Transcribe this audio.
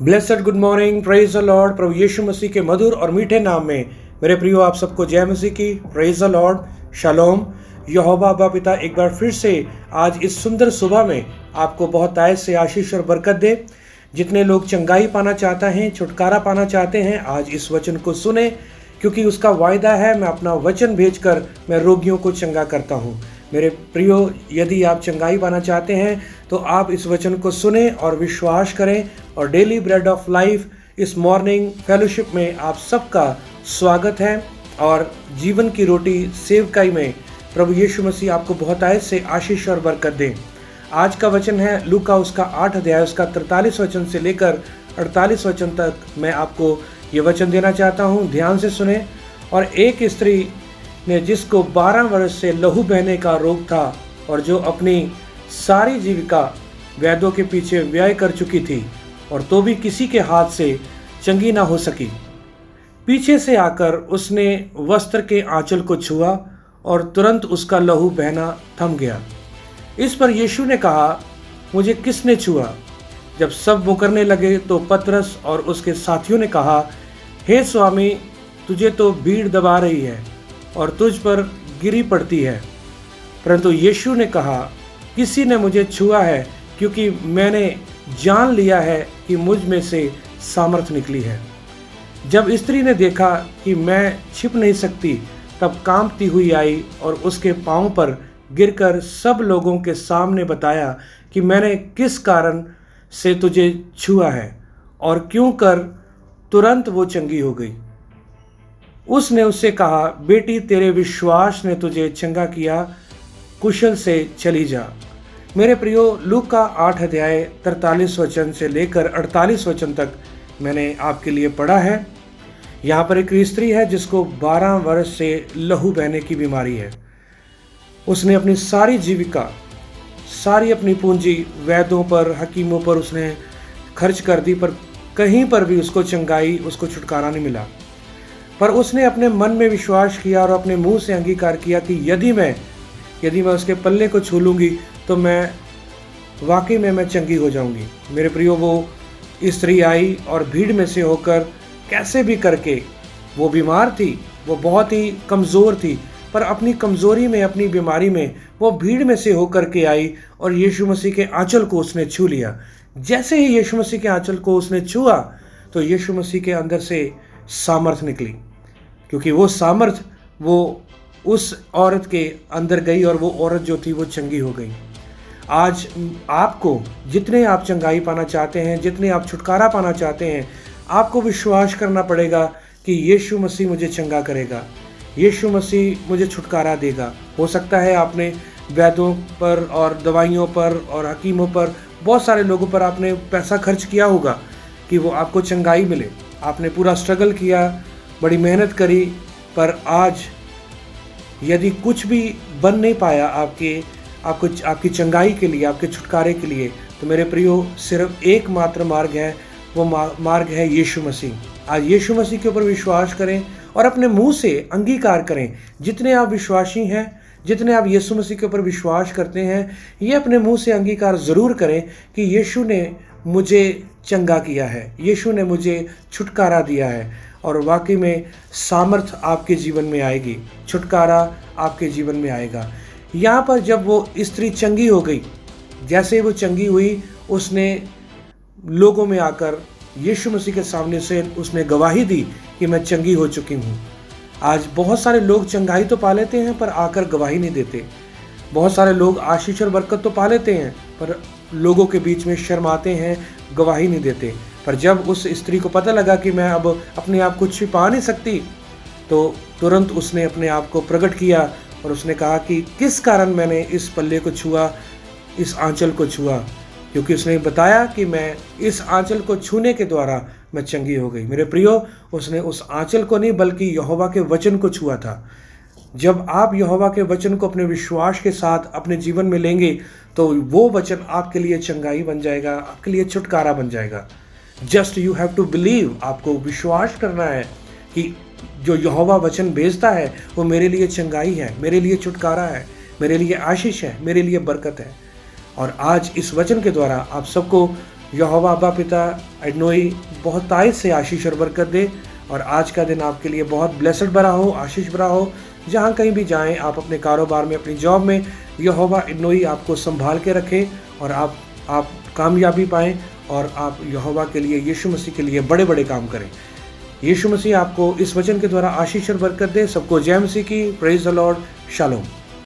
Blessed good morning, praise the Lord. प्रभु यीशु मसीह के मधुर और मीठे नाम में मेरे प्रियो आप सबको जय मसीह की। प्रेज द लॉर्ड, शालोम। यहोवा अब्बा पिता एक बार फिर से आज इस सुंदर सुबह में आपको बहुत आयत से आशीष और बरकत दे। जितने लोग चंगाई पाना चाहते हैं, छुटकारा पाना चाहते हैं, आज इस वचन को सुने, क्योंकि उसका वायदा है, मैं अपना वचन भेजकर मैं रोगियों को चंगा करता हूँ। मेरे प्रियो, यदि आप चंगाई पाना चाहते हैं तो आप इस वचन को सुने और विश्वास करें। और डेली ब्रेड ऑफ लाइफ इस मॉर्निंग फेलोशिप में आप सबका स्वागत है। और जीवन की रोटी सेवकाई में प्रभु यीशु मसीह आपको बहुत आयत से आशीष और बरकत दें। आज का वचन है लूका उसका 8 अध्याय उसका 43 वचन से लेकर 48 वचन तक मैं आपको ये वचन देना चाहता हूँ। ध्यान से सुने। और एक स्त्री ने जिसको 12 वर्ष से लहू बहने का रोग था और जो अपनी सारी जीविका वैद्यों के पीछे व्यय कर चुकी थी और तो भी किसी के हाथ से चंगी ना हो सकी, पीछे से आकर उसने वस्त्र के आंचल को छुआ और तुरंत उसका लहू बहना थम गया। इस पर यीशु ने कहा, मुझे किसने छुआ? जब सब मुकरने लगे तो पतरस और उसके साथियों ने कहा, हे स्वामी, तुझे तो भीड़ दबा रही है और तुझ पर गिरी पड़ती है। परंतु यीशु ने कहा, किसी ने मुझे छुआ है, क्योंकि मैंने जान लिया है कि मुझ में से सामर्थ निकली है। जब स्त्री ने देखा कि मैं छिप नहीं सकती, तब कांपती हुई आई और उसके पांव पर गिरकर सब लोगों के सामने बताया कि मैंने किस कारण से तुझे छुआ है और क्यों कर तुरंत वो चंगी हो गई। उसने उससे कहा, बेटी, तेरे विश्वास ने तुझे चंगा किया, कुशल से चली जा। मेरे प्रियो, लूका 8 अध्याय 43 वचन से लेकर 48 वचन तक मैंने आपके लिए पढ़ा है। यहाँ पर एक स्त्री है जिसको 12 वर्ष से लहू बहने की बीमारी है। उसने अपनी सारी जीविका, सारी अपनी पूंजी वैद्यों पर, हकीमों पर उसने खर्च कर दी, पर कहीं पर भी उसको चंगाई, उसको छुटकारा नहीं मिला। पर उसने अपने मन में विश्वास किया और अपने मुंह से अंगीकार किया कि यदि मैं उसके पल्ले को छू लूँगी तो मैं वाकई में मैं चंगी हो जाऊंगी। मेरे प्रियो, वो स्त्री आई और भीड़ में से होकर कैसे भी करके, वो बीमार थी, वो बहुत ही कमज़ोर थी, पर अपनी कमज़ोरी में, अपनी बीमारी में वो भीड़ में से होकर के आई और यीशु मसीह के आंचल को उसने छू लिया। जैसे ही यीशु मसीह के आंचल को उसने छुआ तो यीशु मसीह के अंदर से सामर्थ निकली, क्योंकि वो सामर्थ वो उस औरत के अंदर गई और वो औरत जो थी वो चंगी हो गई। आज आपको, जितने आप चंगाई पाना चाहते हैं, जितने आप छुटकारा पाना चाहते हैं, आपको विश्वास करना पड़ेगा कि यीशु मसीह मुझे चंगा करेगा, यीशु मसीह मुझे छुटकारा देगा। हो सकता है आपने वैद्यों पर और दवाइयों पर और हकीमों पर, बहुत सारे लोगों पर आपने पैसा खर्च किया होगा कि वो आपको चंगाई मिले। आपने पूरा स्ट्रगल किया, बड़ी मेहनत करी, पर आज यदि कुछ भी बन नहीं पाया आपकी चंगाई के लिए, आपके छुटकारे के लिए, तो मेरे प्रियो, सिर्फ एकमात्र मार्ग है, वो मार्ग है यीशु मसीह। आज यीशु मसीह के ऊपर विश्वास करें और अपने मुंह से अंगीकार करें। जितने आप विश्वासी हैं, जितने आप यीशु मसीह के ऊपर विश्वास करते हैं, ये अपने मुंह से अंगीकार ज़रूर करें कि यीशु ने मुझे चंगा किया है, यीशु ने मुझे छुटकारा दिया है। और वाकई में सामर्थ आपके जीवन में आएगी, छुटकारा आपके जीवन में आएगा। यहाँ पर जब वो स्त्री चंगी हो गई, जैसे वो चंगी हुई, उसने लोगों में आकर यीशु मसीह के सामने से उसने गवाही दी कि मैं चंगी हो चुकी हूँ। आज बहुत सारे लोग चंगाई तो पा लेते हैं पर आकर गवाही नहीं देते। बहुत सारे लोग आशीष और बरकत तो पा लेते हैं पर लोगों के बीच में शर्माते हैं, गवाही नहीं देते। पर जब उस स्त्री को पता लगा कि मैं अब अपने आप को छिपा नहीं सकती, तो तुरंत उसने अपने आप को प्रकट किया और उसने कहा कि किस कारण मैंने इस पल्ले को छुआ, इस आंचल को छुआ, क्योंकि उसने बताया कि मैं इस आंचल को छूने के द्वारा मैं चंगी हो गई। मेरे प्रियो, उसने उस आंचल को नहीं बल्कि यहोवा के वचन को छुआ था। जब आप यहोवा के वचन को अपने विश्वास के साथ अपने जीवन में लेंगे तो वो वचन आपके लिए चंगाई बन जाएगा, आपके लिए छुटकारा बन जाएगा। Just you have to believe. आपको विश्वास करना है कि जो यहोवा वचन भेजता है वो मेरे लिए चंगाई है, मेरे लिए छुटकारा है, मेरे लिए आशीष है, मेरे लिए बरकत है। और आज इस वचन के द्वारा आप सबको यहोवा अब्बा पिता इनोई बहुत तायत से आशीष और बरकत दे और आज का दिन आपके लिए बहुत ब्लेसड भरा हो, आशीष भरा हो। जहाँ कहीं भी जाएं, आप अपने कारोबार में, अपनी जॉब में, यहोवा इनोई आपको संभाल के रखे और आप कामयाबी पाएं और आप यहोवा के लिए, यीशु मसीह के लिए बड़े बड़े काम करें। यीशु मसीह आपको इस वचन के द्वारा आशीष और बरकत दे। सबको जय मसीह की। Praise the Lord. शालोम।